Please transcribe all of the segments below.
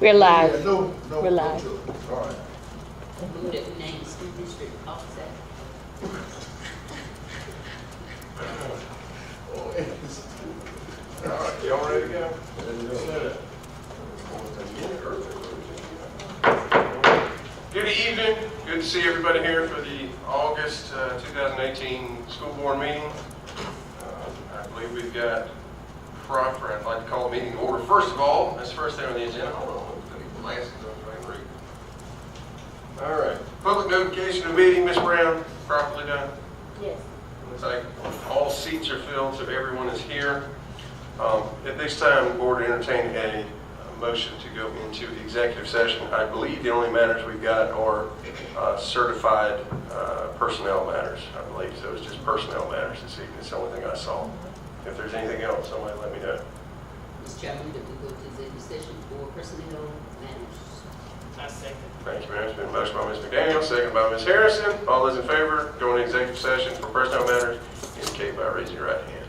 We're live. No, We're live. All right. Move that we name the school district officer. All right, y'all ready to go? Good evening. Good to see everybody here for the August 2018 school board meeting. I believe we've got proper, I'd like to call the meeting to order. First of all, that's the first thing on the agenda. Hold on, let me put my glasses on so I can read. All right, public notification of the meeting, Ms. Brown, properly done? Yes. Looks like all seats are filled, so everyone is here. At this time, the board entertain a motion to go into executive session. I believe the only matters we've got are certified personnel matters, I believe. So it's just personnel matters this evening. It's the only thing I saw. If there's anything else, somebody let me know. Mr. Chairman, that we go to executive session for personnel matters. I second. Thank you, ma'am. It's been a motion by Ms. McDaniel, second by Ms. Harrison. All those in favor, going into executive session for personnel matters, indicate by raising your right hand.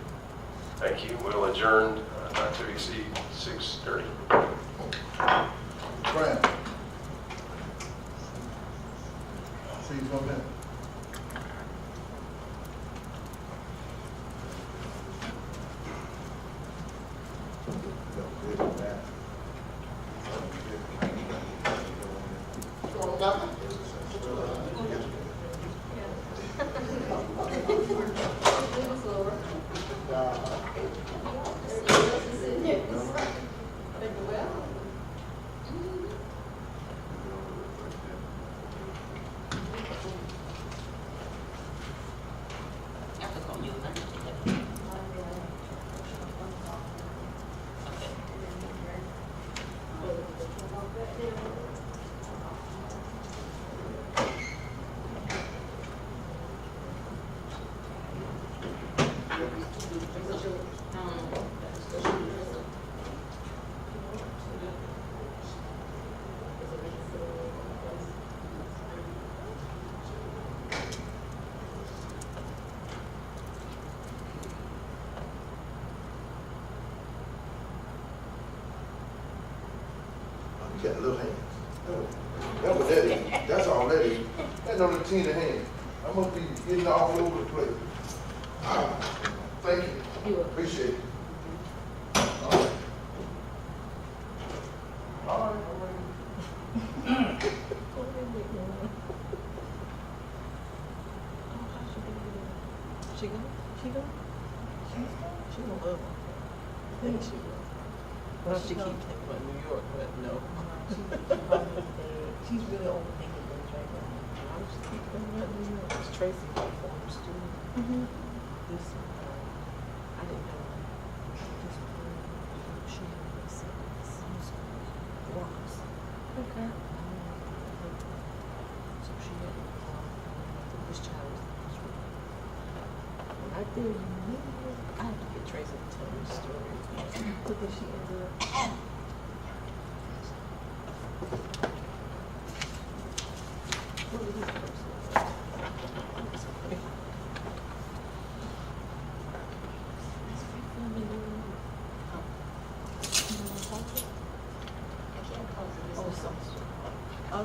Thank you. We'll adjourn not to exceed 6:30. Brown. See you come in. I click on you, and I can take that. You got little hands. That's what that is. That's all that is. That no little teeny hand. I must be getting all over the place. Thank you. Appreciate it. All right. All right. She go? She go? She gonna love her. I think she will. Well, she keep thinking about New York, but no. She's really overthinking things right now. I was just thinking about New York. It's Tracy, my former student. This, I didn't know. This she had some school workers. Okay. So she had, this child was when I tell you, I have to get Tracy to tell me the story. Because she ended up. What was his first name? Oh, so. Oh.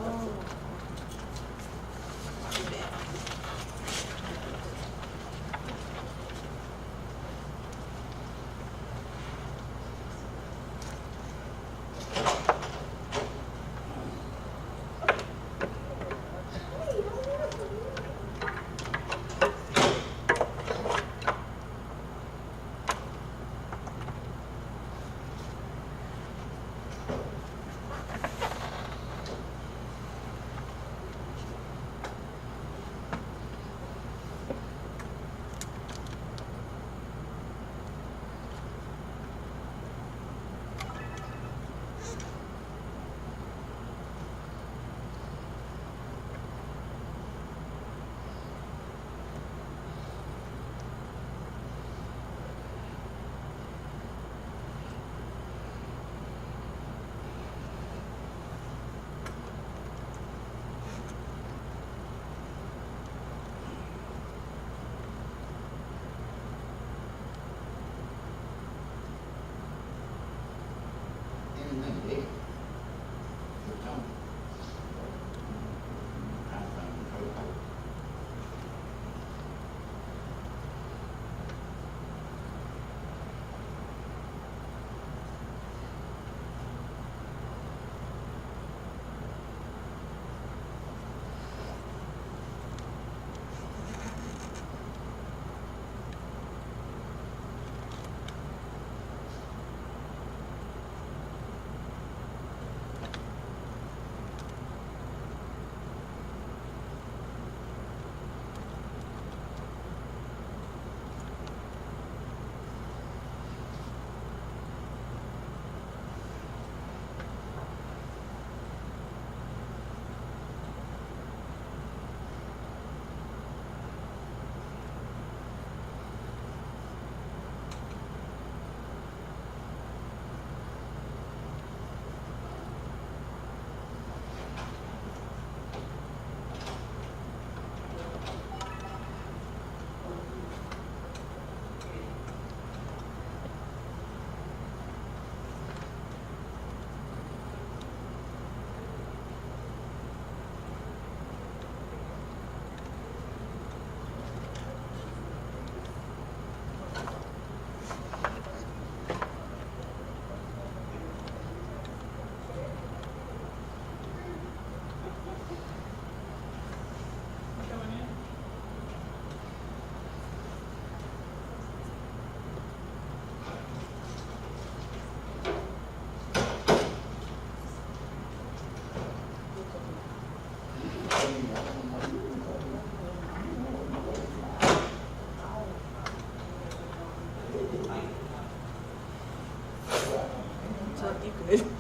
You good?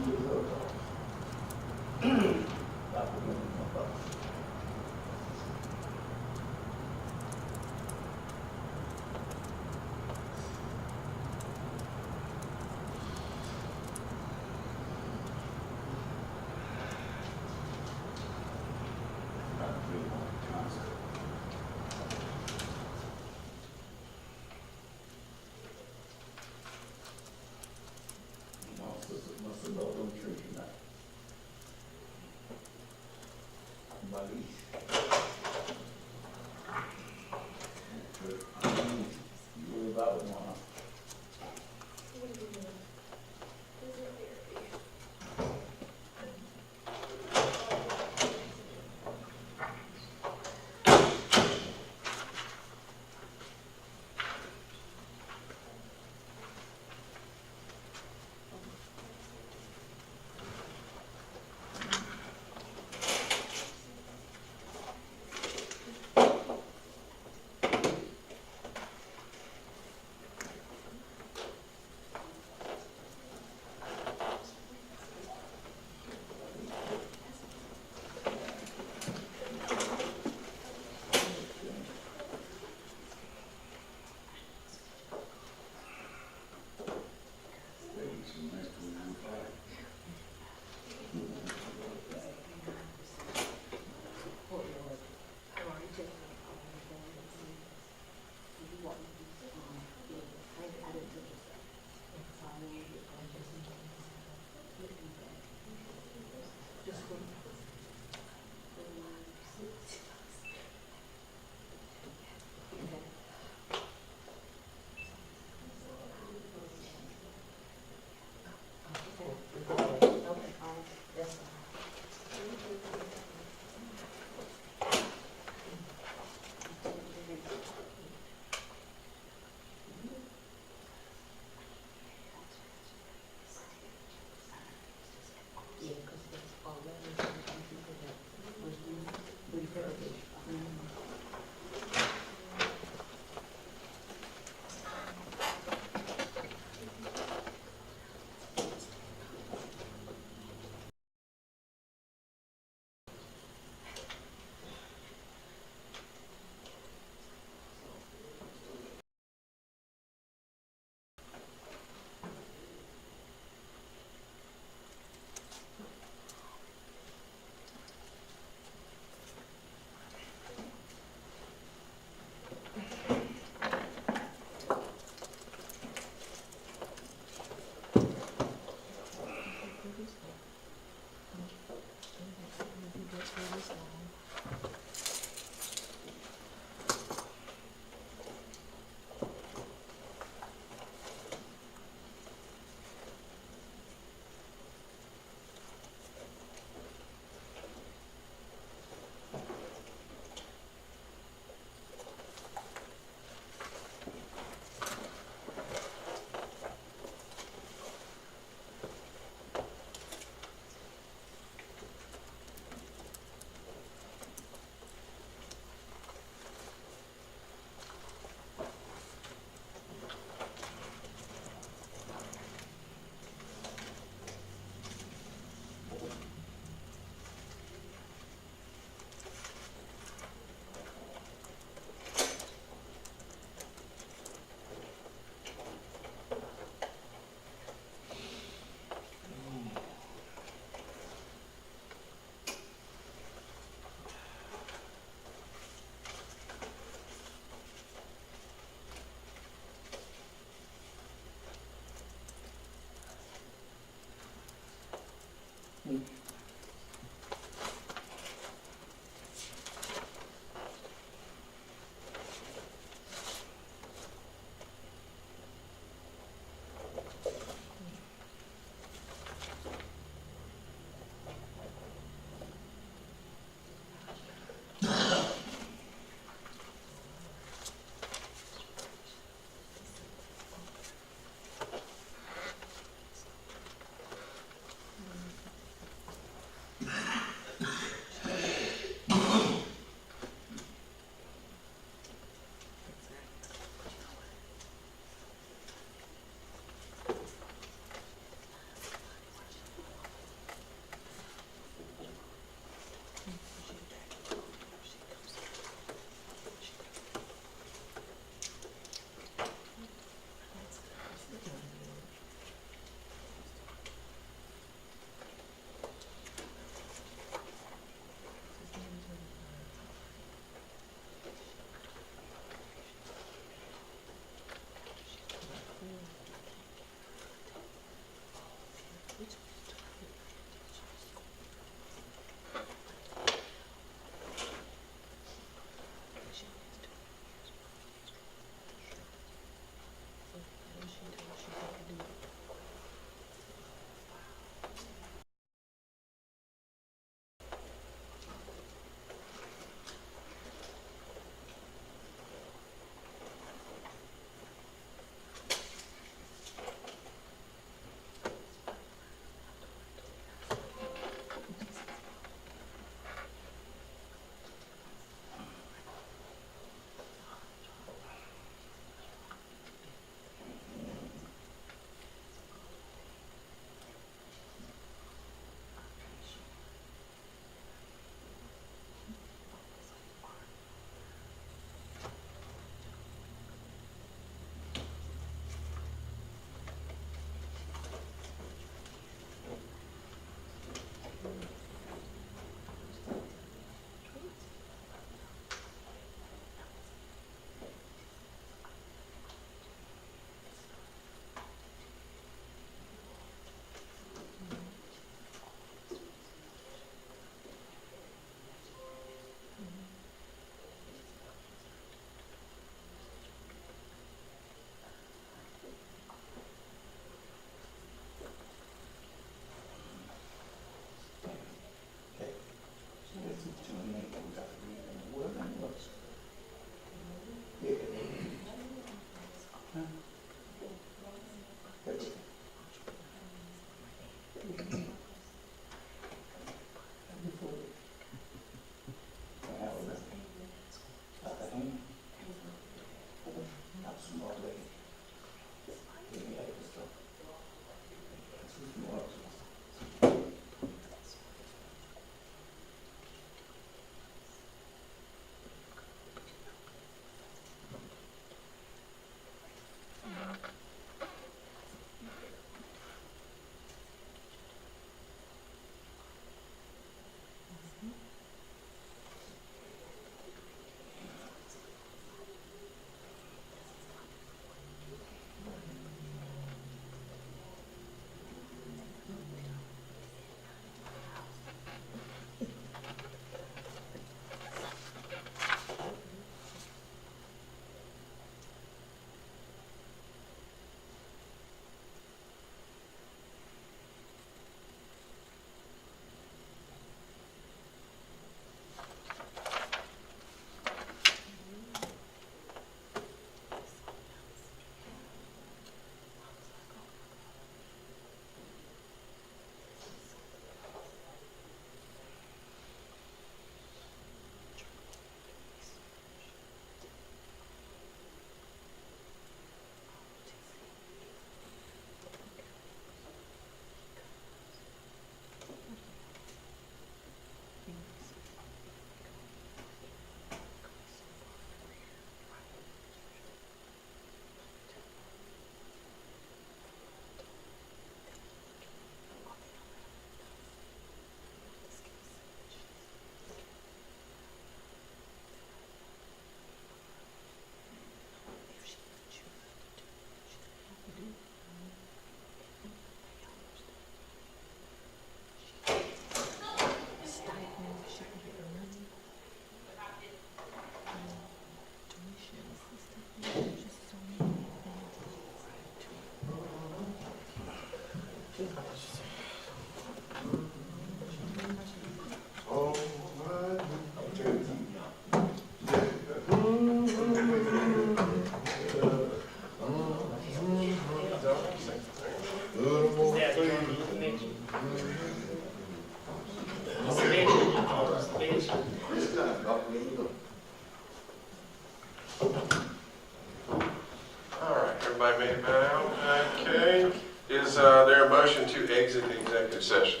Okay. Is there a motion to exit the executive session?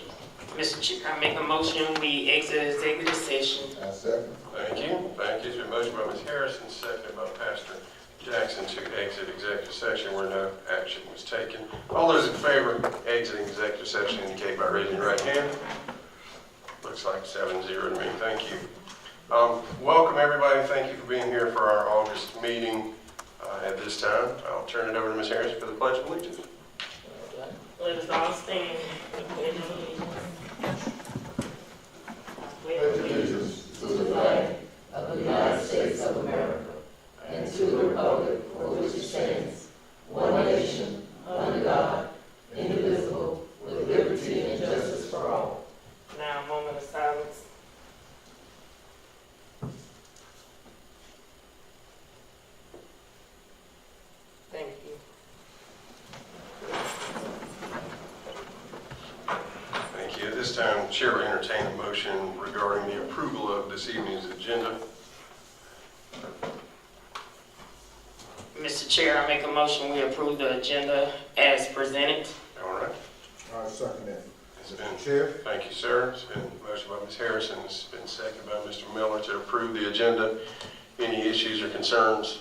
Mr. Chair, I make a motion, we exit executive session. I second. Thank you. Thank you. It's been motion by Ms. Harrison, seconded by Pastor Jackson to exit executive session where no action was taken. All those in favor of exiting executive session indicate by raising your right hand. Looks like 7-0 to me. Thank you. Welcome everybody. Thank you for being here for our August meeting. At this time, I'll turn it over to Ms. Harrison for the Pledge of Allegiance. Let us all stand. Pledge allegiance to the flag Of the United States of America, and to the republic for which it stands, one nation, under God, indivisible, with liberty and justice for all. Now, a moment of silence. Thank you. Thank you. At this time, the Chair will entertain a motion regarding the approval of this evening's agenda. Mr. Chair, I make a motion, we approve the agenda as presented. All right. I second that. It's been, Chair? thank you, sir. It's been motion by Ms. Harrison. It's been seconded by Mr. Miller to approve the agenda. Any issues or concerns?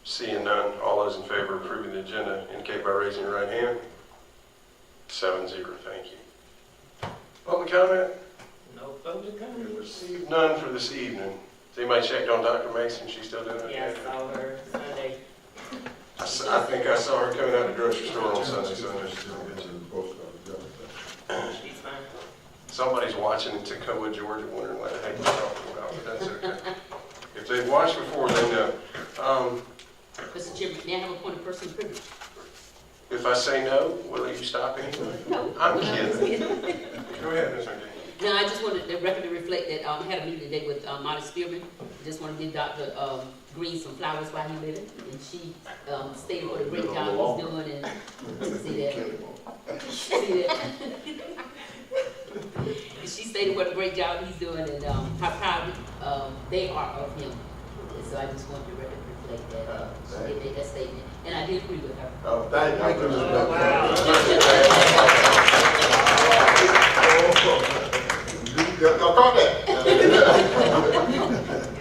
Seeing none, all those in favor of approving the agenda indicate by raising your right hand. 7-0, thank you. Public comment? No public We comment? received none for this evening. Has anybody checked on Dr. Mason? She's still doing it? Yeah, I saw her Sunday. I think I saw her coming out of the grocery store on Sunday, so I know she's doing good. She's fine. Somebody's watching in Toccoa, Georgia, wondering what the heck we're talking about, but that's okay. If they've watched before, they know. Mr. Chairman, may I have a point of personal privilege? If I say no, will you stop anyway? No. I'm kidding. Go ahead, Ms. McGee. No, I just wanted the record to reflect that I had a meeting today with Marty Spearman. Just want to give Dr. Green some flowers while he's living. And she stated what a great job he's doing and see that. See that? And she stated what a great job he's doing and how proud they are of him. And so I just want the record to reflect that she did make that statement. And I did agree with her. Oh, thank you, Ms. Y'all caught that? It's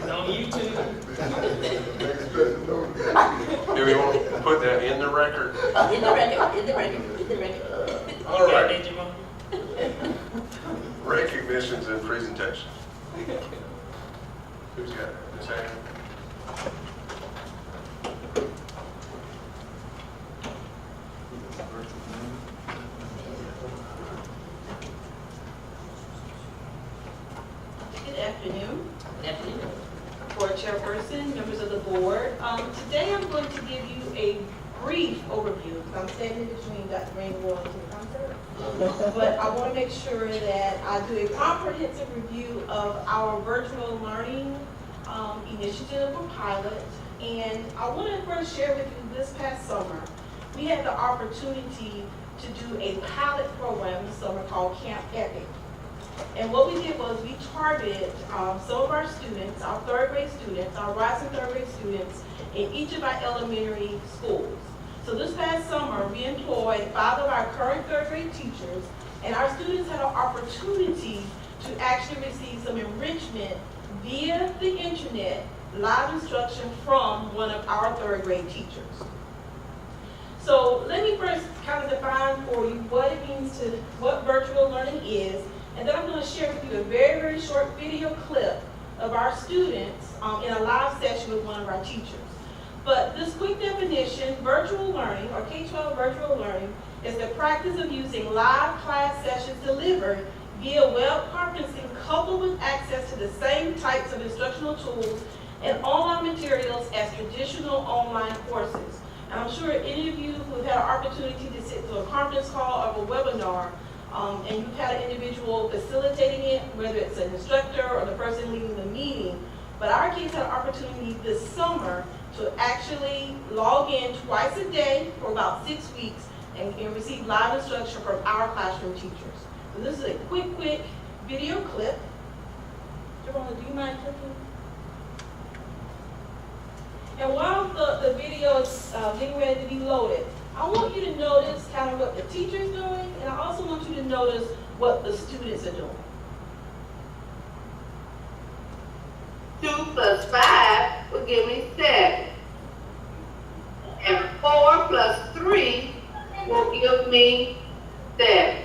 on YouTube. Do we want to put that in the record? In the record, in the record, in the record. All right. Did you want? Recognitions and presentations. Who's got it? Ms. Hager? Good afternoon, Good afternoon. Board Chairperson, members of the board. Today I'm going to give you a brief overview. I'm standing between Dr. Green and Wellington concert. But I want to make sure that I do a comprehensive review of our virtual learning initiative or pilot. And I want to first share with you this past summer, we had the opportunity to do a pilot program this summer called Camp Epic. And what we did was we targeted some of our students, our third grade students, our rising third grade students in each of our elementary schools. So this past summer, we employed 5 of our current third grade teachers, and our students had an opportunity to actually receive some enrichment via the internet, live instruction from one of our third grade teachers. So let me first kind of define for you what it means to, what virtual learning is, and then I'm going to share with you a very, very short video clip of our students in a live session with one of our teachers. But this quick definition, virtual learning, or K-12 virtual learning, is the practice of using live class sessions delivered via web conferencing coupled with access to the same types of instructional tools and online materials as traditional online courses. And I'm sure any of you who have had an opportunity to sit through a conference call or a webinar, and you've had an individual facilitating it, whether it's an instructor or the person leading the meeting, but our kids had an opportunity this summer to actually log in twice a day for about 6 weeks and receive live instruction from our classroom teachers. So this is a quick video clip. Javon, do you mind clicking? And while the video is getting ready to be loaded, I want you to notice kind of what the teacher's doing, and I also want you to notice what the students are doing. 2 plus 5 will give me 7. And 4 plus 3 will give me 7.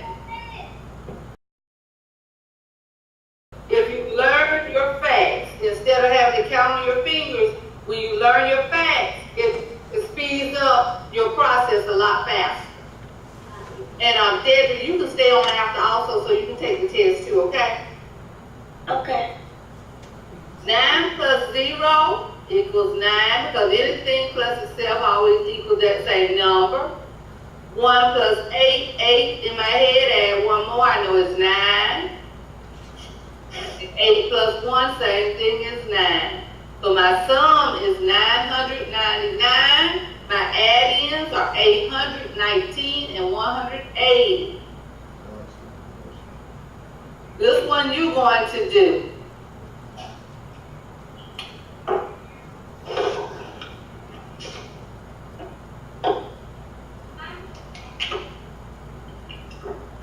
If you learn your facts, instead of having to count on your fingers, when you learn your facts, it speeds up your process a lot faster. And Deidre, you can stay on after also so you can take the test too, okay? Okay. 9 plus 0 equals 9, because anything plus itself always equals that same number. 1 plus 8, 8 in my head, add 1 more, I know it's 9. 8 plus 1, same thing as 9. So my sum is 999. My add-ins are 819 and 180. This one you're going to do.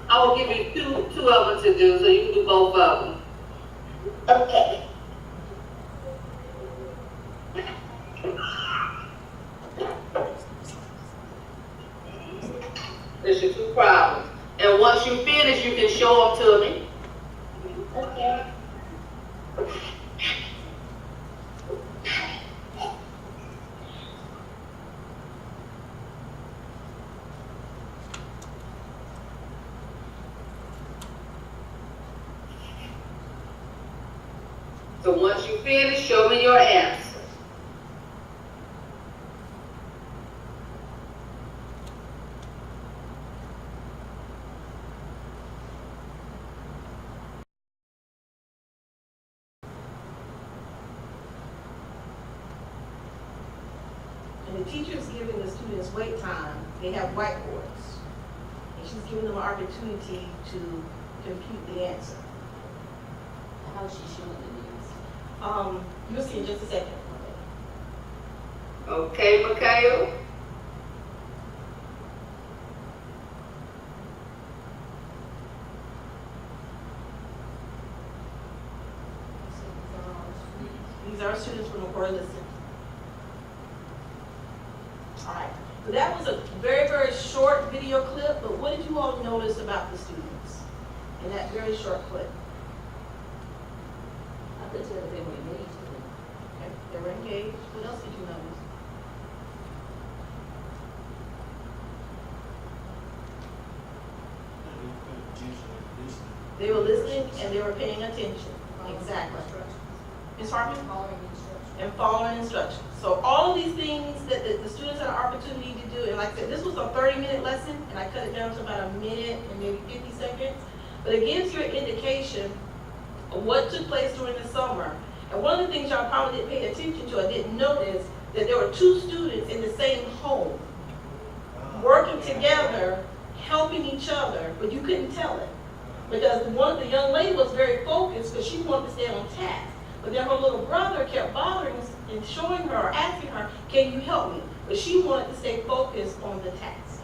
I will give you two of them to do, so you can do both of them. Okay. There's your 2 problems. And once you finish, you can show them to me. Okay. So once you finish, show me your answer. And the teacher is giving the students wait time. They have whiteboards. And she's giving them an opportunity to compute the answer. How is she showing the news? You'll see in just a second. Okay, Mikhail? These are students from McCoy Liston. All right. So that was a very, very short video clip, but what did you all notice about the students in that very short clip? I could tell that they were engaged. Okay, they were engaged. What else did you notice? They were listening and they were paying attention. Exactly. Ms. Hartman? And following instructions. So all of these things that the students had an opportunity to do, and like I said, this was a 30-minute lesson, and I cut it down to about a minute and maybe 50 seconds. But it gives you an indication of what took place during the summer. And one of the things y'all probably didn't pay attention to, I didn't notice, that there were 2 students in the same home, working together, helping each other, but you couldn't tell it. Because the young lady was very focused because she wanted to stay on task. But then her little brother kept bothering us and showing her, or asking her, can you help me? But she wanted to stay focused on the task.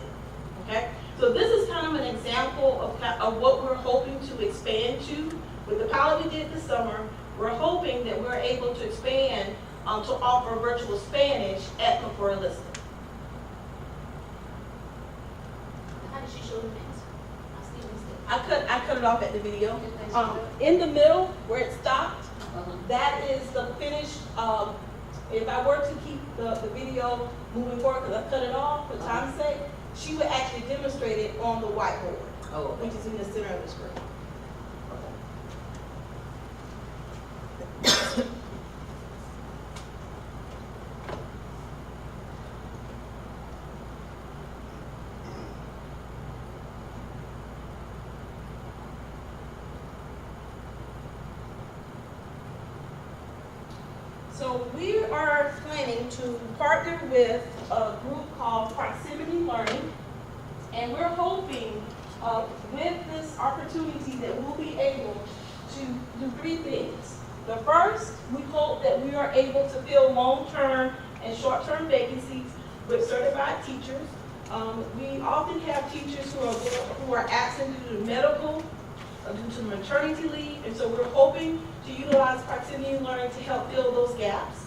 Okay? So this is kind of an example of what we're hoping to expand to. With the pilot we did this summer, we're hoping that we're able to expand to offer virtual Spanish at McCoy Liston. How did she show the news? I still missed it. I cut it off at the video. In the middle, where it stopped, that is the finished, if I were to keep the video moving forward, because I cut it off for time's sake, she would actually demonstrate it on the whiteboard, which is in the center of the screen. So we are planning to partner with a group called Proximity Learning, and we're hoping with this opportunity that we'll be able to do 3 things. The first, we hope that we are able to fill long-term and short-term vacancies with certified teachers. We often have teachers who are absent due to medical, due to maternity leave, and so we're hoping to utilize proximity learning to help fill those gaps.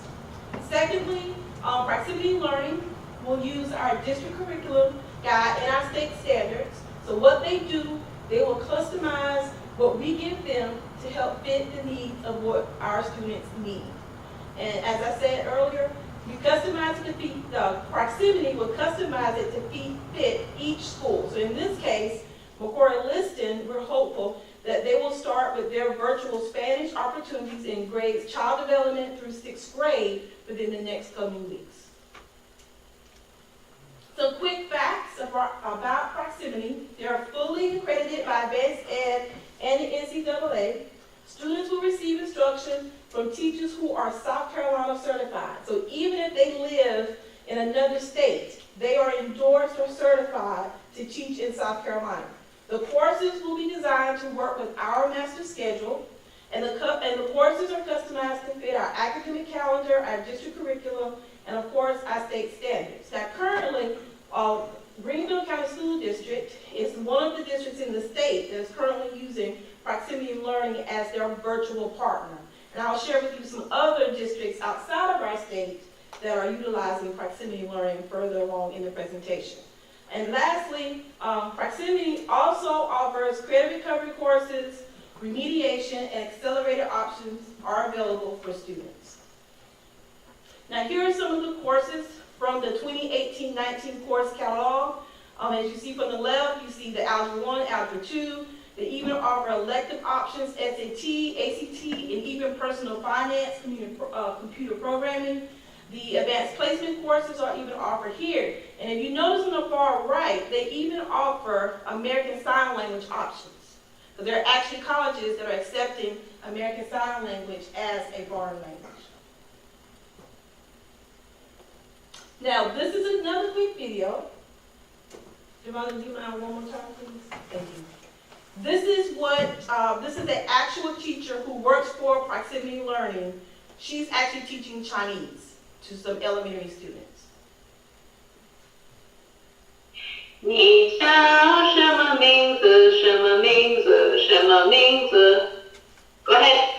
Secondly, proximity learning will use our district curriculum guide and our state standards. So what they do, they will customize what we give them to help fit the needs of what our students need. And as I said earlier, we customize it to fit, proximity will customize it to fit each school. So in this case, McCoy-Liston, we're hopeful that they will start with their virtual Spanish opportunities in grades child development through 6th grade within the next coming weeks. Some quick facts about proximity. They are fully accredited by Advanced Ed and the NCAA. Students will receive instruction from teachers who are South Carolina certified. So even if they live in another state, they are endorsed or certified to teach in South Carolina. The courses will be designed to work with our master schedule, and the courses are customized to fit our academic calendar, our district curriculum, and of course, our state standards. Now currently, Greenville County School District is one of the districts in the state that is currently using proximity learning as their virtual partner. And I'll share with you some other districts outside of our state that are utilizing proximity learning further along in the presentation. And lastly, proximity also offers credit recovery courses, remediation, and accelerated options are available for students. Now here are some of the courses from the 2018-19 course catalog. As you see from the left, you see the Algebra 1, Algebra 2. They even offer elective options, SAT, ACT, and even personal finance, computer programming. The advanced placement courses are even offered here. And if you notice on the far right, they even offer American Sign Language options. So there are actually colleges that are accepting American Sign Language as a foreign language. Now, this is another quick video. Javon, do you mind one more time, please? Thank you. This is the actual teacher who works for Proximity Learning. She's actually teaching Chinese to some elementary students. 你叫什么名字？什么名字？什么名字？ Go ahead.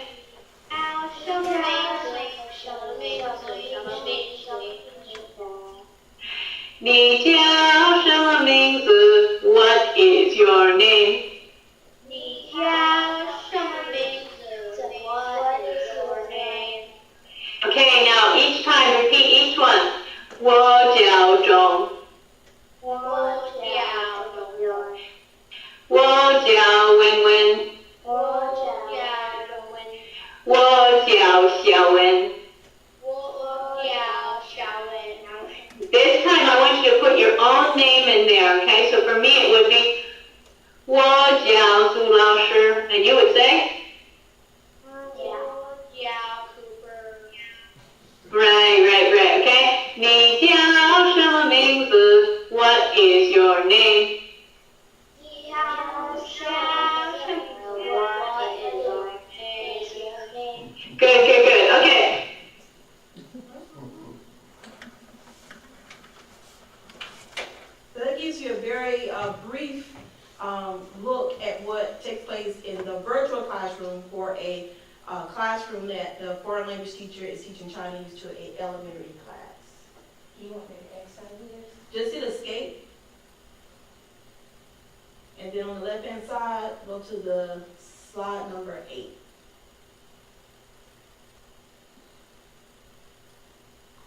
什么名字？什么名字？什么名字？你叫什么名字 ？What is your name? 你叫什么名字 ？What is your name? Okay, now each time repeat each one. 我叫钟。我叫钟。我叫文文。我叫文文。我叫小文。我叫小文。This time I want you to put your own name in there, okay? So for me it would be 我叫苏老师, and you would say? 我叫 Cooper. Right, okay? 你叫什么名字? What is your name? 你叫什么? What is your name? Good, okay. So that gives you a very brief look at what takes place in the virtual classroom for a classroom that the foreign language teacher is teaching Chinese to an elementary class. You want me to X out here? Just hit escape. And then on the left-hand side, go to the slide number 8.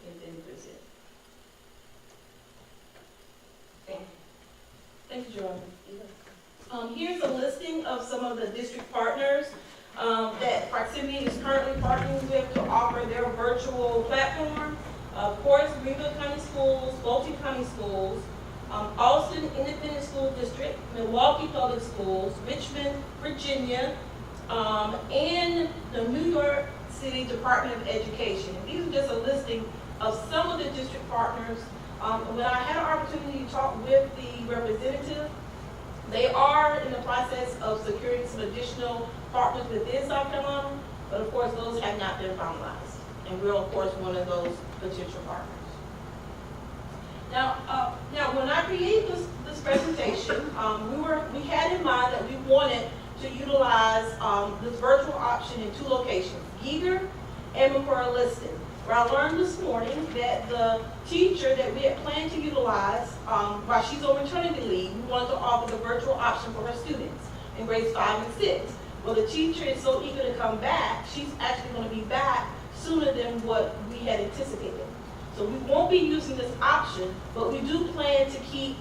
And then present. Thank you, Jordan. Here's a listing of some of the district partners that Proximity is currently partnering with to offer their virtual platform. Of course, Greenville County Schools, Bolton County Schools, Austin Independent School District, Milwaukee Public Schools, Richmond, Virginia, and the New York City Department of Education. These are just a listing of some of the district partners. When I had an opportunity to talk with the representative, they are in the process of securing some additional partners within South Carolina, but of course those have not been finalized. And we're of course one of those potential partners. Now, when I created this presentation, we had in mind that we wanted to utilize this virtual option in 2 locations, Giger and McCoy-Liston. Where I learned this morning that the teacher that we had planned to utilize while she's on maternity leave, we wanted to offer the virtual option for her students in grades 5 and 6. Well, the teacher is so eager to come back, she's actually going to be back sooner than what we had anticipated. So we won't be using this option, but we do plan to keep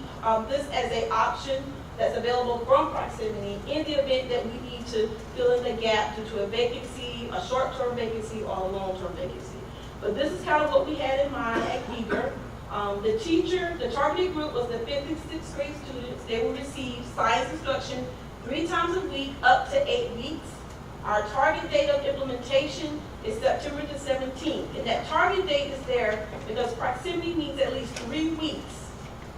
this as an option that's available from proximity in the event that we need to fill in the gap due to a vacancy, a short-term vacancy, or a long-term vacancy. But this is kind of what we had in mind at Giger. The targeted group was the 5th and 6th grade students. They will receive science instruction 3 times a week up to 8 weeks. Our target date of implementation is September the 17th. And that target date is there because proximity needs at least 3 weeks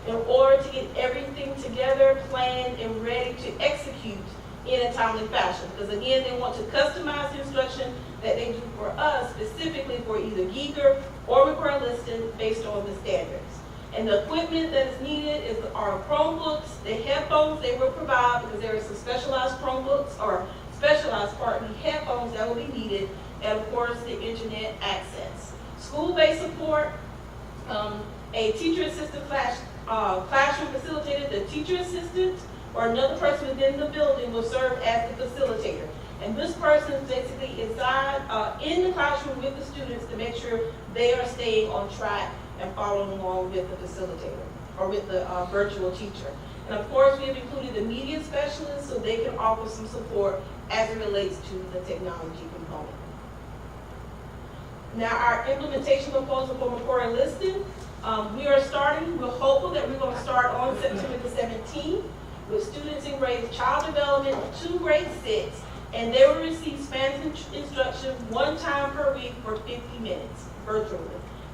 in order to get everything together, planned, and ready to execute in a timely fashion. Because again, they want to customize the instruction that they do for us specifically for either Giger or McCoy-Liston based on the standards. And the equipment that is needed is our Chromebooks, the headphones they will provide because there are some specialized Chromebooks or specialized headphones that will be needed, and of course the internet access. School-based support, a teacher assistant classroom facilitator, the teacher assistant or another person within the building will serve as the facilitator. And this person is basically inside, in the classroom with the students to make sure they are staying on track and following along with the facilitator or with the virtual teacher. And of course, we have included the media specialist so they can offer some support as it relates to the technology component. Now, our implementation proposal for McCoy-Liston, we're hopeful that we're going to start on September the 17th with students in grades child development to grade 6, and they will receive Spanish instruction 1 time per week for 50 minutes virtually.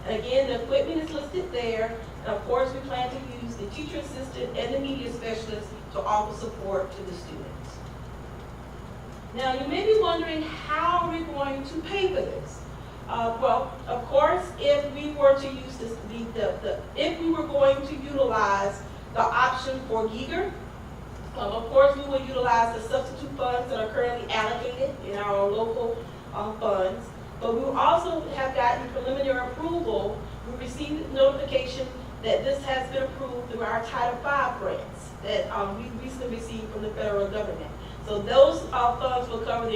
And again, the equipment is listed there, and of course, we plan to use the teacher assistant and the media specialist to offer support to the students. Now, you may be wondering, how are we going to pay for this? Well, of course, if we were to use this, if we were going to utilize the option for Giger, of course, we will utilize the substitute funds that are currently allocated in our local funds. But we will also have gotten preliminary approval. We received notification that this has been approved through our Title V grants that we recently received from the federal government. So those funds will cover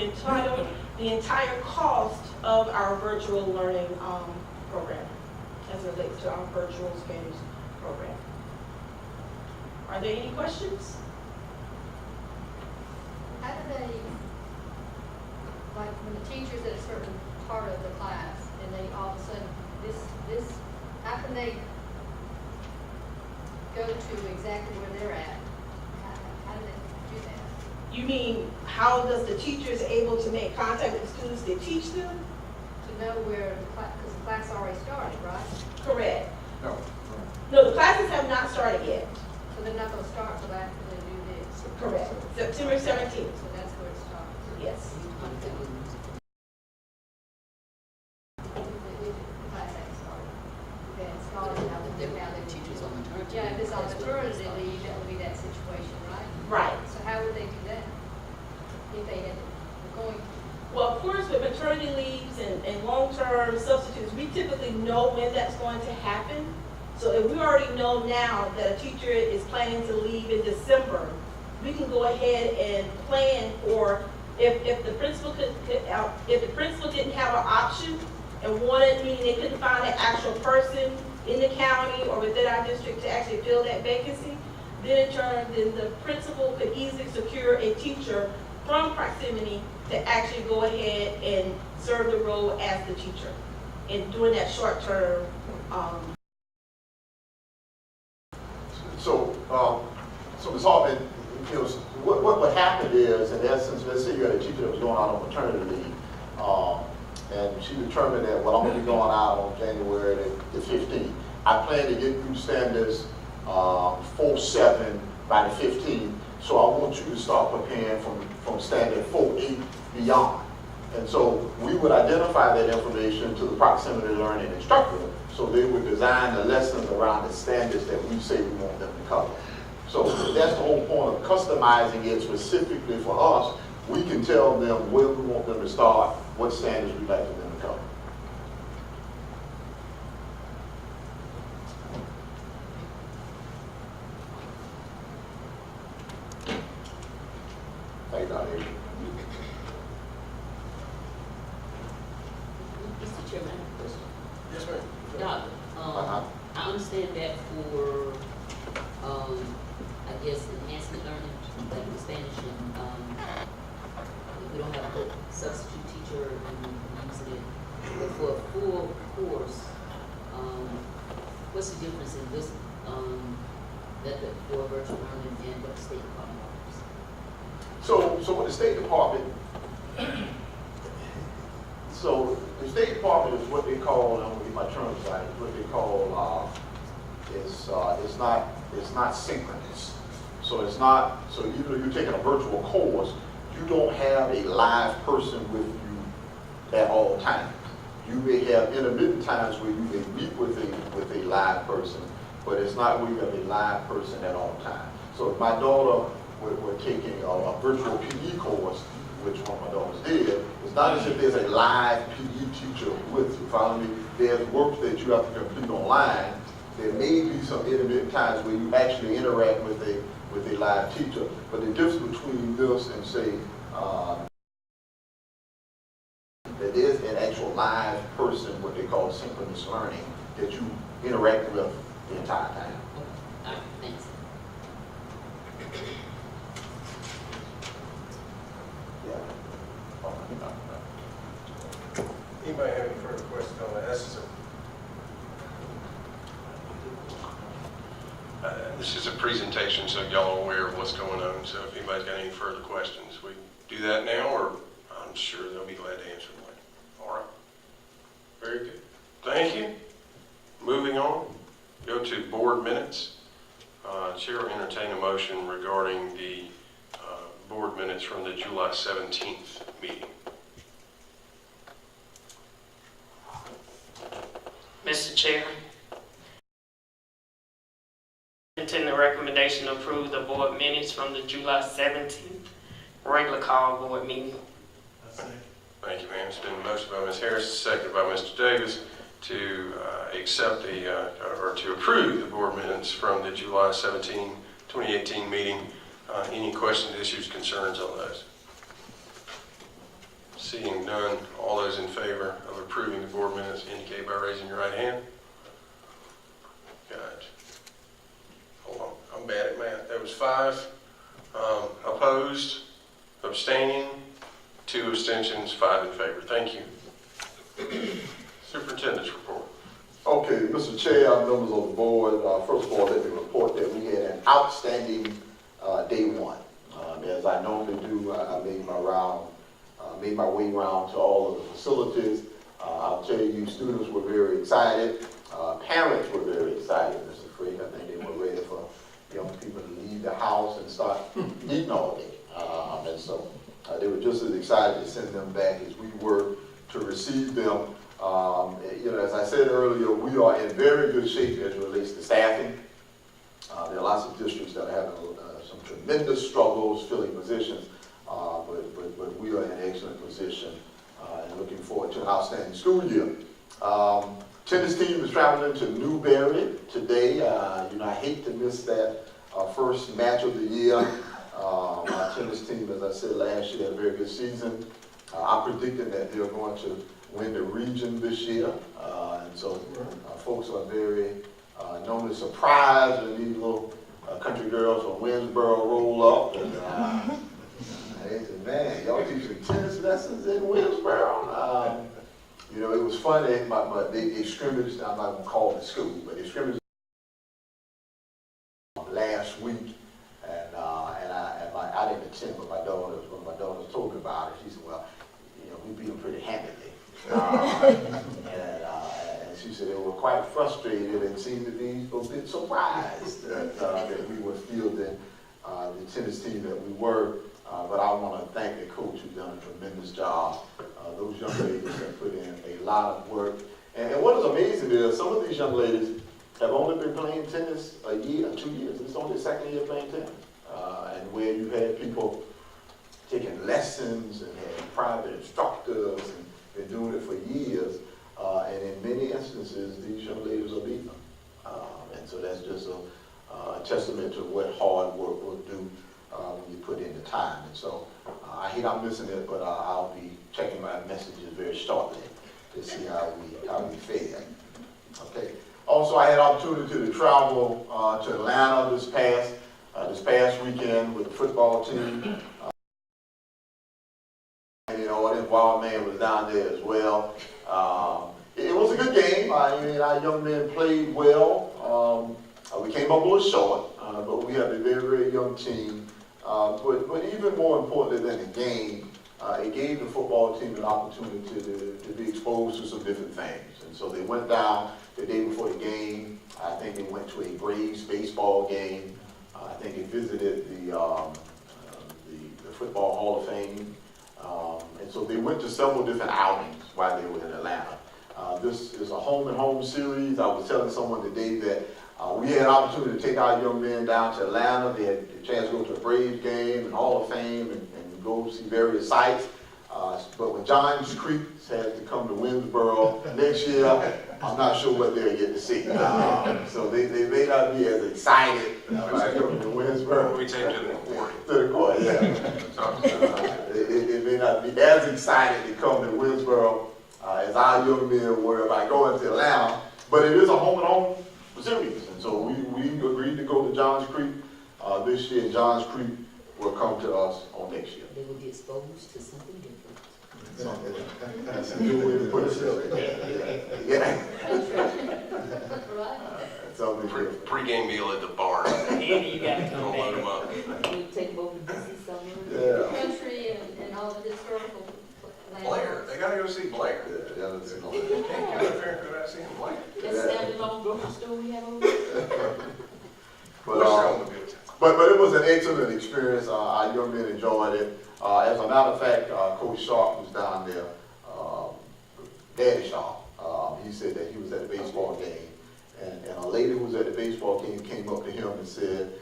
the entire cost of our virtual learning program as it relates to our virtual Spanish program. Are there any questions? How do they, like when the teacher's at a certain part of the class and they all of a sudden, how can they go to exactly where they're at? How do they do that? You mean, how does the teacher is able to make contact with the students to teach them? To know where the class, because the class already started, right? Correct. No. No, the classes have not started yet. So they're not going to start till after they do this. Correct. September 17th. So that's where it starts. Yes. Yeah, if it's on maternity leave, that would be that situation, right? Right. So how would they do that? If they had, going, Well, of course, with maternity leaves and long-term substitutes, we typically know when that's going to happen. So if we already know now that a teacher is planning to leave in December, we can go ahead and plan for if the principal didn't have an option and wanted, meaning they couldn't find an actual person in the county or within our district to actually fill that vacancy, then in turn, then the principal could easily secure a teacher from proximity to actually go ahead and serve the role as the teacher and doing that short term. So Ms. Hartman, what would happen is, in essence, let's say you had a teacher that was going out on maternity leave, and she determined that, well, I'm going to be going out on January the 15th. I plan to get through standards 4-7 by the 15th, so I want you to start preparing from standard 4-8 beyond. And so we would identify that information to the proximity learning instructor So they would design the lessons around the standards that we say we want them to cover. So that's the whole point of customizing it specifically for us. We can tell them where we want them to start, what standards we'd like for them to cover. Thank you, Dr. Avery. Mr. Chairman, I have a question. Yes, ma'am. Doctor, I understand that for, I guess, enhancement learning, like with Spanish and, we don't have a substitute teacher and using it. But for a full course, what's the difference in this, method for virtual learning and what the State Department offers? So what the State Department, so the State Department is what they call, I'm gonna get my terms right, is what they call, it's not synchronous. So it's not, so even if you're taking a virtual course, you don't have a live person with you at all times. You may have intermittent times where you may meet with a live person, but it's not where you have a live person at all times. So if my daughter were taking a virtual PE course, which one of my daughters did, it's not as if there's a live PE teacher with you. Follow me? There's work that you have to complete online. There may be some intermittent times where you actually interact with a live teacher, but the difference between this and say that there's an actual live person, what they call synchronous learning, that you interact with the entire time. All right, thanks. Anybody have any further questions on that? This is a presentation, so y'all are aware of what's going on. So if anybody's got any further questions, we do that now, or I'm sure they'll be glad to answer them later. All right. Very good. Thank you. Moving on, go to board minutes. Chair will entertain a motion regarding the board minutes from the July 17th meeting. Mr. Chair, entertain the recommendation to approve the board minutes from the July 17th regular call board meeting. Thank you, ma'am. It's been motioned by Ms. Harris, seconded by Mr. Davis to accept or to approve the board minutes from the July 17, 2018 meeting. Any questions, issues, concerns on those? Seeing none, all those in favor of approving the board minutes indicate by raising your right hand. Got, hold on, I'm bad at math. That was 5 opposed, abstaining, 2 abstentions, 5 in favor. Thank you. Superintendent's report. Okay, Mr. Chair, members of the board, first of all, let me report that we had an outstanding day one. As I normally do, I made my way around to all of the facilities. I'll tell you, students were very excited. Parents were very excited, Mr. Freed. I think they were ready for young people to leave the house and start eating all day. And so they were just as excited to send them back as we were to receive them. As I said earlier, we are in very good shape as it relates to staffing. There are lots of districts that are having some tremendous struggles filling positions, but we are in an excellent position and looking forward to an outstanding school year. Tennis team is traveling to Newberry today. I hate to miss that first match of the year. Our tennis team, as I said last year, had a very good season. I'm predicting that they're going to win the region this year, and so folks are very normally surprised when these little country girls from Winsboro roll up, and they said, "Man, y'all teaching tennis lessons in Winsboro?" It was funny, but they scrimmaged. I'm not gonna call it school, but they scrimmaged last week, and I didn't attend, but one of my daughters told me about it. She said, "Well, we beat them pretty handily." And she said they were quite frustrated and seemed to be a bit surprised that we were fielding the tennis team that we were. But I want to thank the coach who's done a tremendous job. Those young ladies have put in a lot of work, And what is amazing is some of these young ladies have only been playing tennis a year, 2 years. It's only their second year playing tennis. And where you've had people taking lessons and had private instructors and been doing it for years. And in many instances, these young ladies are beating them. And so that's just a testament to what hard work will do when you put in the time. And so I hate I'm missing it, but I'll be checking my messages very shortly to see how we fare. Okay. Also, I had opportunity to travel to Atlanta this past weekend with the football team. And you know, this wild man was down there as well. It was a good game. I mean, our young men played well. We came up a little short, but we have a very, very young team. But even more importantly than the game, it gave the football team an opportunity to be exposed to some different things. And so they went down the day before the game. I think they went to a Braves baseball game. I think they visited the Football Hall of Fame. And so they went to several different outings while they were in Atlanta. This is a home-and-home series. I was telling someone today that we had an opportunity to take our young men down to Atlanta. They had the chance to go to a Braves game and Hall of Fame and go see various sites. But when Johns Creek has to come to Winsboro next year, I'm not sure what they'll get to see. So they may not be as excited about coming to Winsboro. We take to the court. To the court, yeah. It may not be as excited to come to Winsboro as our young men were about going to Atlanta, but it is a home-and-home series. And so we agreed to go to Johns Creek this year, and Johns Creek will come to us on next year. They will be exposed to something different. That's a new way to put it. Yeah. Right. Something different. Pre-game meal at the barn. Andy, you gotta come Don't load back. them up. We take them over to DC somewhere. Yeah. Country and all the historical Blair, landmarks. they gotta go see Blair. Yeah, that's it. Can't get up there and go out seeing Blair. That standalone grocery store we have over there. But it was an excellent experience. Our young men enjoyed it. As a matter of fact, Coach Sharp was down there, Daddy Sharp. He said that he was at a baseball game, and a lady who was at the baseball game came up to him and said,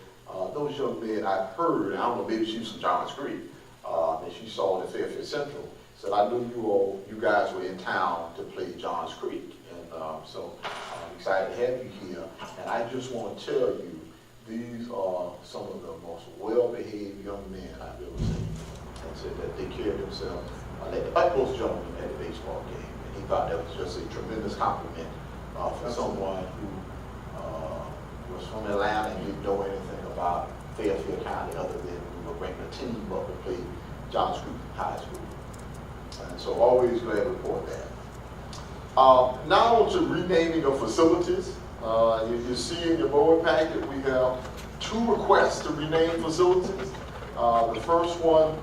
those young men, I've heard, I don't know, maybe she was from Johns Creek, and she saw it at Fairfield Central, said, I knew you guys were in town to play Johns Creek. And so I'm excited to have you here. And I just want to tell you, these are some of the most well-behaved young men I've ever seen. And said that they carried themselves like the utmost gentleman at a baseball game. And he thought that was just a tremendous compliment for someone who was from Atlanta and didn't know anything about Fairfield County other than we were bringing a team up to play Johns Creek High School. And so always glad to report that. Now on to renaming of facilities. You see in your board packet, we have 2 requests to rename facilities. The first one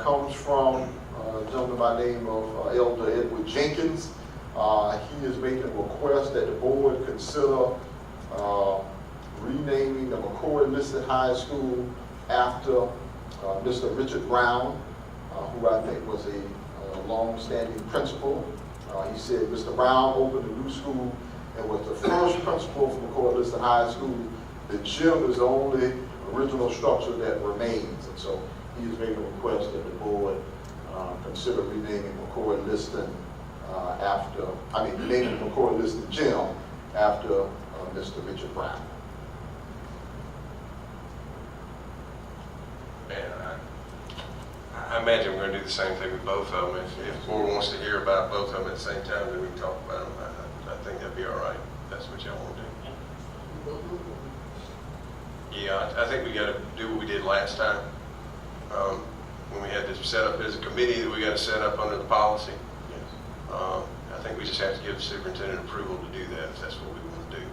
comes from a gentleman by the name of Elder Edward Jenkins. He is making a request that the board consider renaming the McCoy-listed high school after Mr. Richard Brown, who I think was a long-standing principal. He said Mr. Brown opened a new school and was the first principal for McCoy-listed high school. The gym is the only original structure that remains. And so he is making a request that the board consider renaming McCoy-listed renaming the McCoy-listed gym after Mr. Richard Brown. Man, I imagine we're gonna do the same thing with both of them. If the board wants to hear about both of them at the same time, then we can talk about them. I think that'd be all right. If that's what y'all want to do. Yeah, I think we got to do what we did last time. When we had this set up as a committee that we got to set up under the policy. I think we just have to give the superintendent approval to do that if that's what we want to do.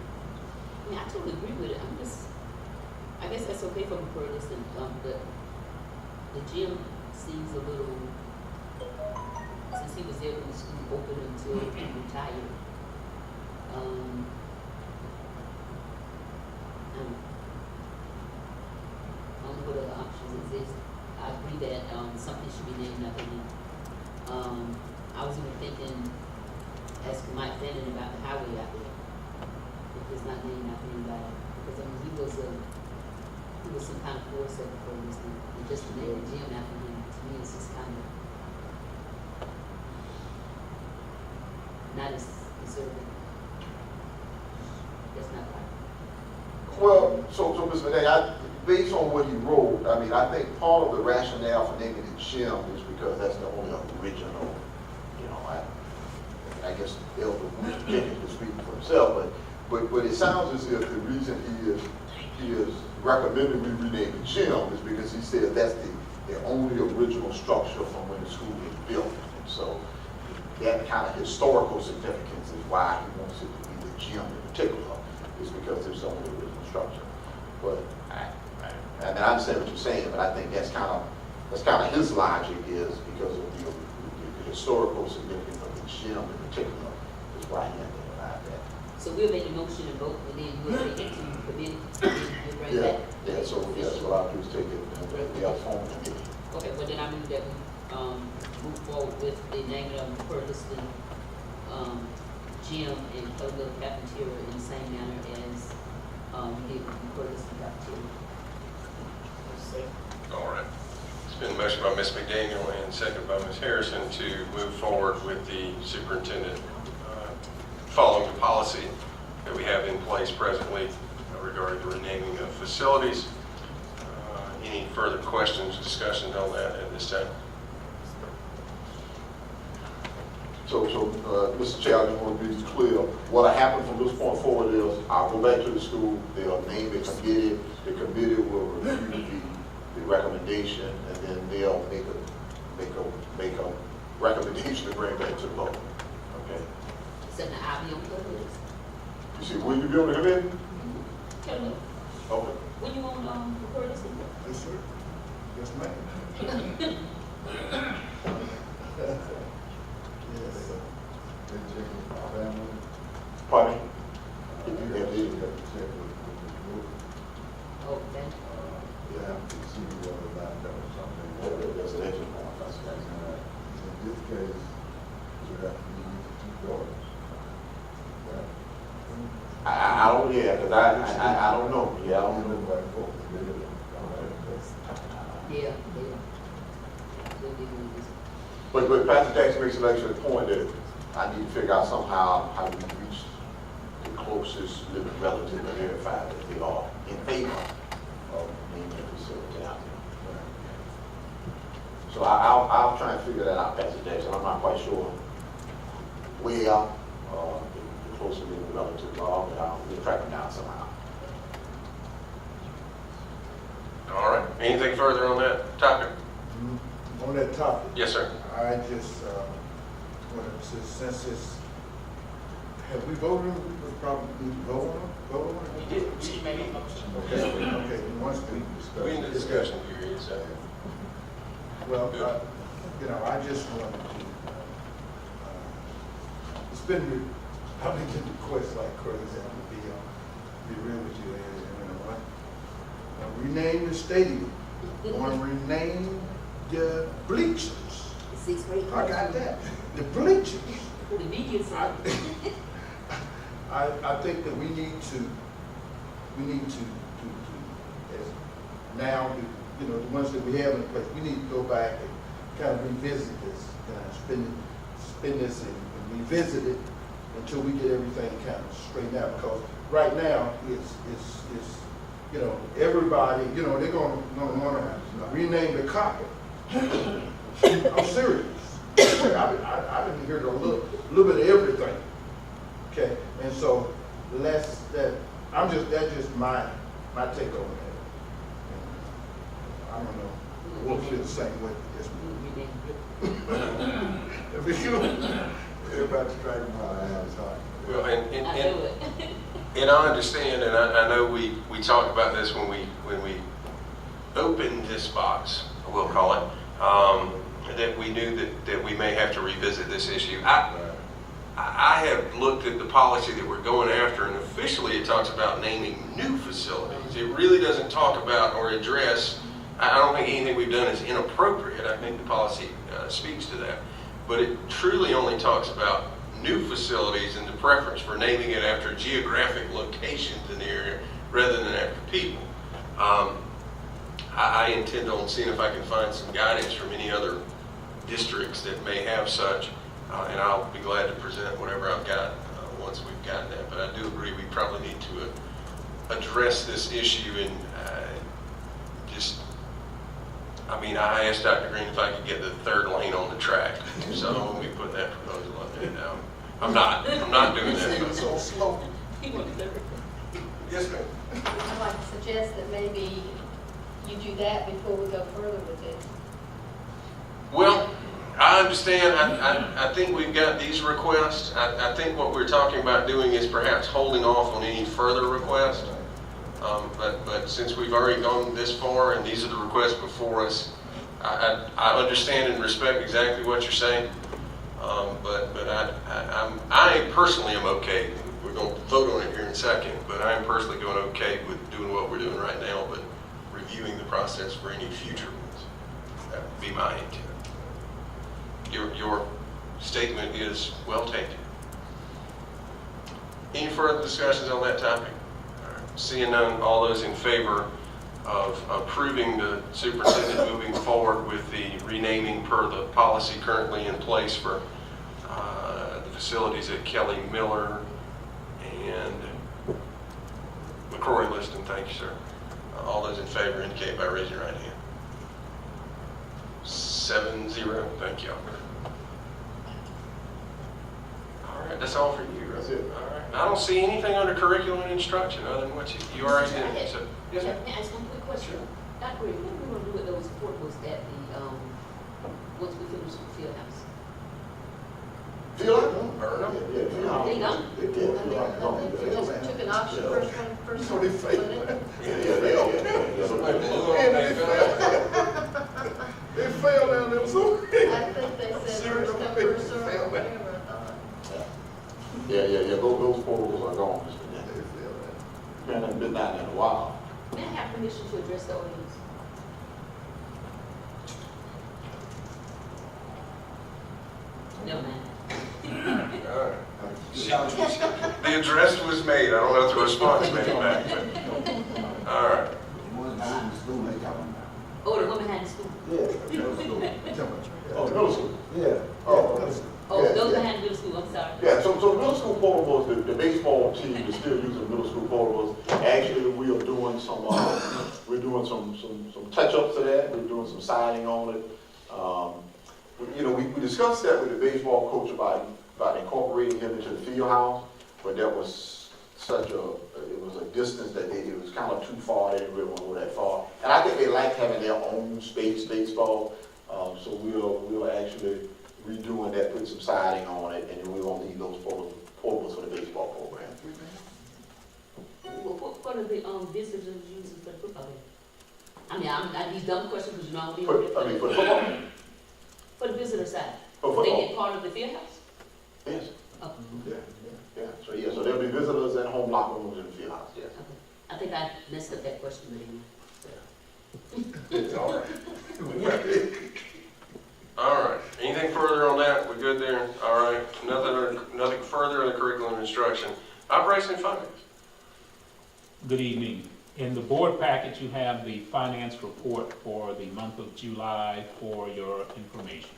Yeah, I totally agree with it. I guess that's okay for McCoy-listed, but the gym seems a little, since he was there when the school opened until he retired. I don't know what other options exist. I agree that something should be named after him. I was even thinking asking Mike Fannin about the highway out there. If it's not named after anybody, because I mean, he was some kind of force at the program, and just to name the gym after him, to me, it's just kind of not as deserving. That's not right. Well, so Mr. McDaniel, based on what he wrote, I mean, I think part of the rationale for naming it Jim is because that's the only original, you know, I guess Elder Jenkins was speaking for himself, but it sounds as if the reason he is recommending we rename it Jim is because he says that's the only original structure from when the school was built. And so that kind of historical significance is why he wants it to be the gym in particular, is because there's only original structure. But I mean, I understand what you're saying, but I think that's kind of his logic is because of the historical significance of the gym in particular is why he identified that. So we'll make a motion and vote, and then you'll bring it to committee, and then you'll bring it back. Yeah, so what I'll do is take it and we have phone committee. Okay, well then I move that we, move forward with the naming of Curtiston, gym and Coverdale cafeteria in the same manner as, we did with Curtiston cafeteria. All right. It's been a motion by Ms. McDaniel and second by Ms. Harrison to move forward with the superintendent following the policy that we have in place presently regarding the renaming of facilities. Any further questions, discussions on that at this time? So, Mr. Chair, I just want to be clear. What will happen from this point forward is I'll go back to the school, they'll name a committee, the committee will review the recommendation, and then they'll make a recommendation to bring back to the vote. Okay? Except that I'll be on the list. You see, will you be on the committee? Tell me, Okay. when you want, the Curtiston? Yes, sir. Yes, ma'am. Yes. Pardon me? Oh, okay. That's an extra point. In this case, you have to use 2 daughters. I don't, because I don't know. Yeah, I don't know. Yeah. We'll be doing this. But Pastor Jackson makes an excellent point that I need to figure out somehow how we reach the closest living relative and verify that they are in favor of naming a facility out there. So I'll try and figure that out, Pastor Jackson. I'm not quite sure where the closest living relatives are, but we'll track them down somehow. All right. Anything further on that topic? On that topic, Yes, sir. I just, since it's, have we voted on it? We probably need to vote on it? We did, she made a motion. Okay, once we discuss. We're in the discussion period, so. Well, I just wanted to, I've been getting requests like crazy, I'm gonna be real with you, rename the stadium, want to rename the bleachers. The 6th grade. I got that, the bleachers. The media side. I think that we need to as now, the ones that we have in place, we need to go back and kind of revisit this, spin this and revisit it until we get everything kind of straightened out. Because right now, it's everybody, they're going to want to rename the carpet. I'm serious. I didn't hear a little bit of everything. Okay, and so that's just my take on that. I don't know. We'll feel the same way. Yes, everybody's dragging my ass hard. Well, I know it. and I understand, and I know we talked about this when we opened this box, we'll call it, that we knew that we may have to revisit this issue. I have looked at the policy that we're going after, and officially it talks about naming new facilities. It really doesn't talk about or address, I don't think anything we've done is inappropriate. I think the policy speaks to that. But it truly only talks about new facilities and the preference for naming it after geographic locations in the area rather than after people. I intend on seeing if I can find some guidance from any other districts that may have such, and I'll be glad to present whatever I've got once we've gotten that. But I do agree we probably need to address this issue and I asked Dr. Green if I could get the third lane on the track, so when we put that proposal up there now. I'm not doing that. It's so slow. Yes, ma'am. I'd like to suggest that maybe you do that before we go further with it. Well, I understand. I think we've got these requests. I think what we're talking about doing is perhaps holding off on any further requests. But since we've already gone this far and these are the requests before us, I understand and respect exactly what you're saying. But I personally am okay. We're going to vote on it here in a second, but I am personally going okay with doing what we're doing right now, but reviewing the process for any future ones. That would be my intent. Your statement is well taken. Any further discussions on that topic? All right. Seeing none, all those in favor of approving the superintendent moving forward with the renaming per the policy currently in place for the facilities at Kelly Miller and McCrory Liston, thank you, sir. All those in favor indicate by raising your right hand. 7-0, thank you. All right, that's all for you. That's it. All right. I don't see anything under curriculum and instruction other than what you already did. So, yes, ma'am. Can I ask one quick question? Dr. Green, what are we going to do with those portables at the, once we finish the field house? Feel like them? Burn them. Yeah, feel like They them. don't. They did. Feel like them. We just took an option, first So one. they fake. Yeah. So Like blue on that fella. They fell down there, so. I think they said first come, first served, or whatever, I thought. Yeah. Those portables are gone, Mr. They Dent. fell down. Man, I've been down there in a while. May I have permission to address the audience? Never mind. All right. The address was made. I don't know if the response made it back, but, all right. One behind the school, they got one. Oh, the one behind the school. Yeah. Oh, the middle school. Yeah. Oh, Oh, yeah, those yeah. behind the middle school, I'm sorry. Yeah, so the middle school portables, the baseball team is still using middle school portables. Actually, we are doing some touch-ups to that. We're doing some siding on it. We discussed that with the baseball coach about incorporating him into the field house, but that was it was a distance that it was kind of too far. They didn't really want to go that far. And I think they like having their own space baseball. So we'll actually redoing that, put some siding on it, and then we won't need those portables for the baseball program. What are the visitors using for the football game? I mean, I need dumb questions because you know I don't be For the football? For the visitor side. For They football? get part of the field house? Yes. Oh, Yeah. So there'll be visitors and home locker rooms in the field house, yes. okay. I think I messed up that question, but anyway. It's all right. All right. Anything further on that? We're good there? All right. Nothing further in the curriculum and instruction. Operation and finance. Good evening. In the board package, you have the finance report for the month of July for your information.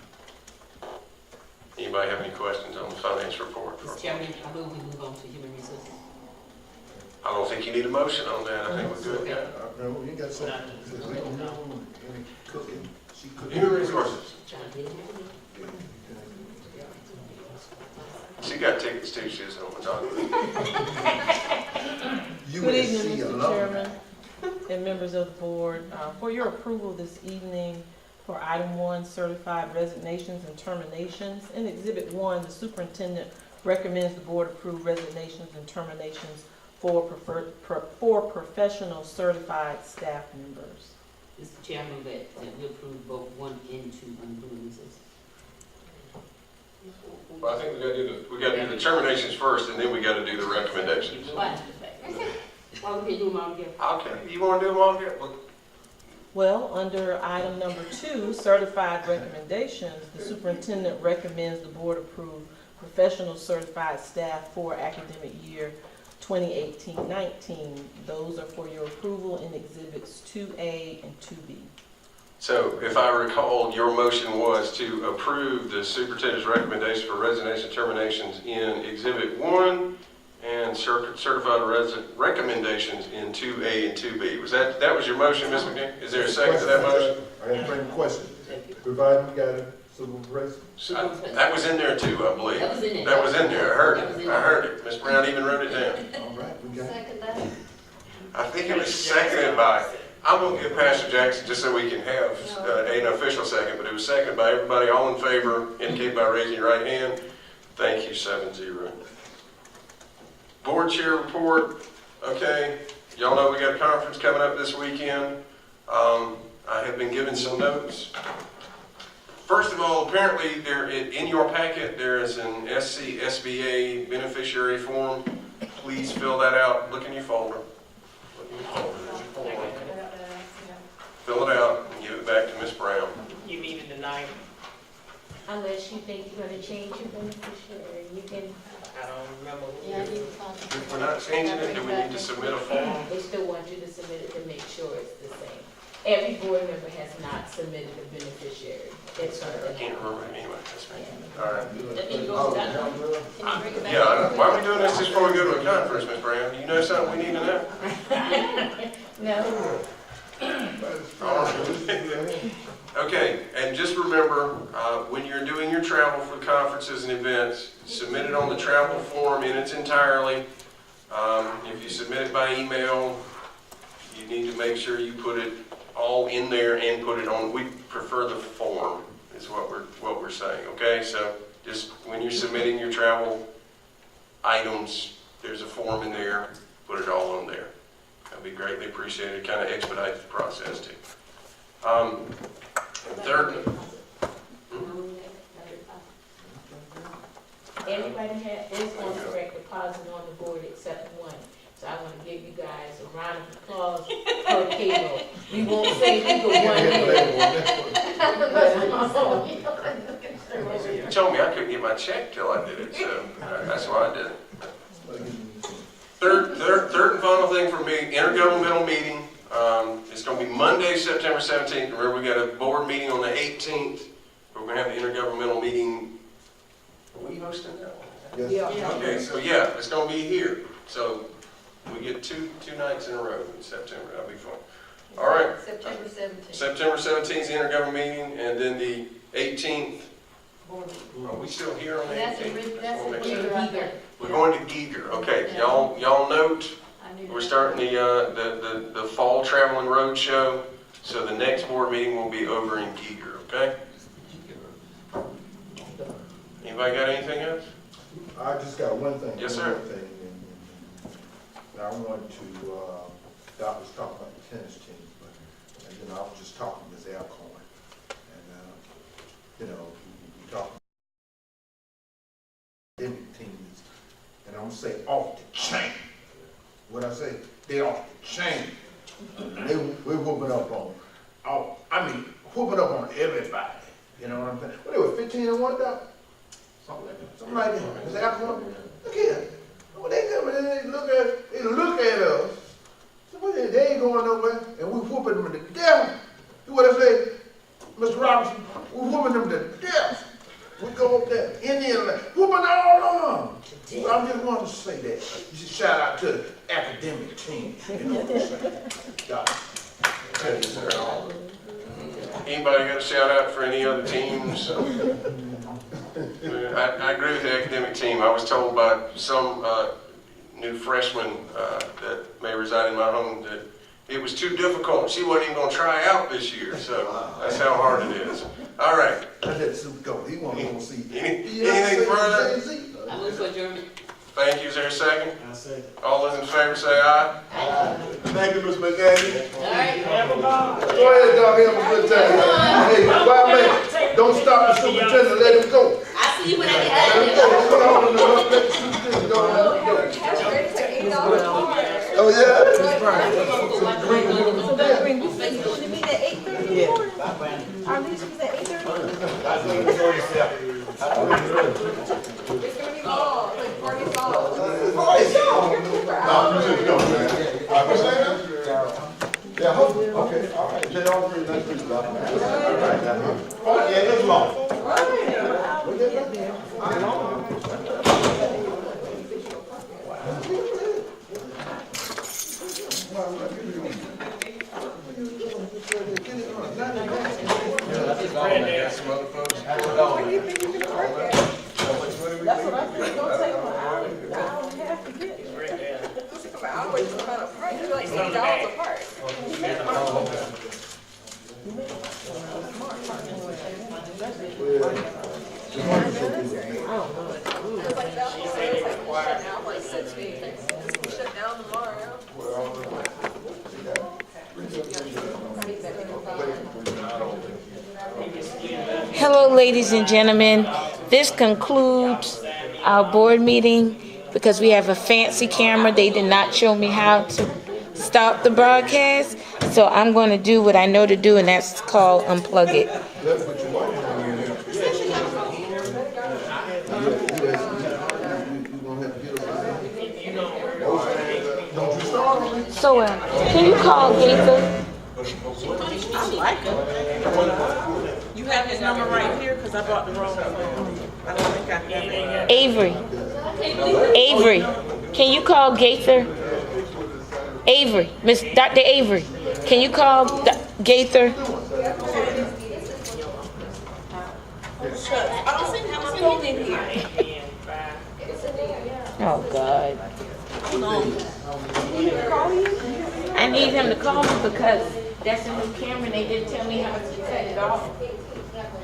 Anybody have any questions on the finance report? Mr. Chairman, I move we move on to human resources. I don't think you need a motion on that. I think we're good. Okay. No, you got something. Any cooking. She cooking. Human resources. Trying to get it happening. She got tickets too. She just don't want to talk about it. Good evening, USC Mr. alumni. Chairman and members of the board. For your approval this evening for item 1, certified resignations and terminations. In Exhibit 1, the superintendent recommends the board approve resignations and terminations for professional certified staff members. Mr. Chairman, that we approve both 1 and 2 on human resources. Well, I think we got to do the terminations first, and then we got to do the recommendations. Why? Why we can't do them all together? Okay. You want to do them all together? Well, under item number 2, certified recommendations, the superintendent recommends the board approve professional certified staff for academic year 2018-19. Those are for your approval in exhibits 2A and 2B. So if I recall, your motion was to approve the superintendent's recommendation for resignation terminations in Exhibit 1 and certified recommendations in 2A and 2B. That was your motion, Ms. McGee? Is there a second to that motion? I have a question. Providing we got a supervisor. That was in there too, I believe. That was in it. That was in there, I heard That was it. in I heard it. Ms. Brown even wrote it down. All right, we got it. Second that. I think it was seconded by, I'm gonna give Pastor Jackson, just so we can have an official second, but it was seconded by everybody. All in favor, indicate by raising your right hand. Thank you, 7-0. Board chair report, okay. Y'all know we got a conference coming up this weekend. I have been given some notes. First of all, apparently there in your packet there is an FCSD beneficiary form. Please fill that out. Look in your folder. Look in your folder. There's your form. Fill it out and give it back to Ms. Brown. You meeting tonight? Unless you think you're gonna change your beneficiary, you can, I don't remember. Yeah, I need to talk. If we're not changing it, do we need to submit a form? They still want you to submit it to make sure it's the same. Every board member has not submitted a beneficiary. That's I something. can't remember it anyway. That's fine. All right. Let me go to that one. Can you bring it back? Yeah, I know. Why are we doing this just before we go to a conference, Ms. Brown? You know something we need to know? No. All right. Okay, and just remember, when you're doing your travel for conferences and events, submit it on the travel form in its entirely. If you submit it by email, you need to make sure you put it all in there and put it on. We prefer the form, is what we're saying. Okay, so just when you're submitting your travel items, there's a form in there. Put it all on there. That'd be greatly appreciated. Kind of expedite the process too. Third. Everybody is on direct deposit on the board except one. So I want to give you guys a round of applause per payroll. We won't say who the one is. You told me I couldn't get my check till I did it, so that's why I did it. Third and final thing for me, intergovernmental meeting. It's going to be Monday, September 17th. Remember, we got a board meeting on the 18th. We're going to have the intergovernmental meeting. Are we hosting that one? Yes. Okay, so yeah, it's going to be here. So we get two nights in a row in September. That'll be fun. All right. September 17th. September 17th is the intergovernmental meeting, and then the 18th. Are we still here on the 18th? That's a Either. We're going to Giger. Okay, y'all note. We're starting the fall traveling road show. So the next board meeting will be over in Giger. Okay. Anybody got anything else? I just got one thing. Yes, one sir. more thing, and I want to, Doc was talking about the tennis team, but, I was just talking to Ms. Alcorn, and, we talked about academic teams, and I'm gonna say off the chain. What I say, they off the chain. We're whooping up on, whooping up on everybody. You know what I'm saying? What, they were 15-1, Doc? Something like that. Ms. Alcorn, look here. When they come in, they look at us. So they ain't going nowhere, and we whooping them to death. You what I say, Mr. Robinson? We whooping them to death. We go up there, Indian land, whooping all on them. So I just want to say that. You should shout out to the academic team. You know what I'm saying? Doc. Thank you, sir. Anybody got a shout out for any other teams? I agree with the academic team. I was told by some new freshman that may reside in my home that it was too difficult. She wasn't even going to try out this year. So that's how hard it is. All right. I let Sue go. He want to see. Anything further? I move for adjournment. Thank you. Is there a second? I say. All those in favor say aye. Thank you, Mr. McGahee. All right. Go ahead, dog. Have a good time. Hey, wild man, don't stop the superintendent. Let him go. I'll see you when I Let him get go. out. Hold on, let the superintendent go. Oh, yeah? You meet at 8:30 in the morning? Our meeting is at 8:30? Okay, all right, Jay, all three, let's do that. All right, now. Oh, yeah, it's long. Some other folks. That's what I said, don't take an hour and a half to get. I always come out of price, like $8 apart. Shut down tomorrow. Hello, ladies and gentlemen. This concludes our board meeting because we have a fancy camera. They did not show me how to stop the broadcast, so I'm going to do what I know to do, and that's called unplug it. So, can you call Gaither? You have his number right here, because I brought the wrong phone. I don't think I have it. Avery, can you call Gaither? Avery, Miss Dr. Avery, can you call Gaither? I don't think I have my phone in here. Oh, God. I need him to call me because that's a new camera and they didn't tell me how to cut it off.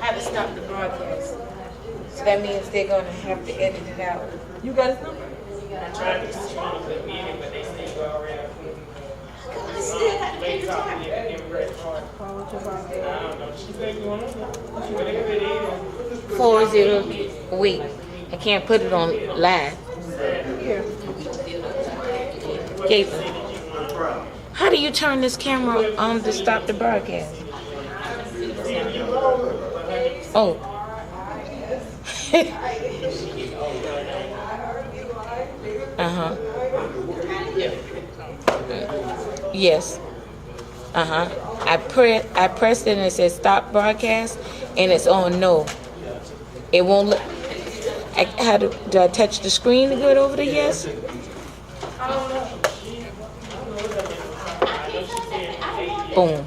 How to stop the broadcast. So that means they're going to have to edit it out. You got his number? I tried to respond to the meeting, but they said you already have. They talked to you at Democrat Party. I don't know. She said you want to. Whatever it is. 40, wait, I can't put it on live. Gaither, how do you turn this camera on to stop the broadcast? Oh. Uh-huh. Yes. Uh-huh. I pressed it and it says stop broadcast and it's on no. It won't let. Do I touch the screen to go over to yes? Boom.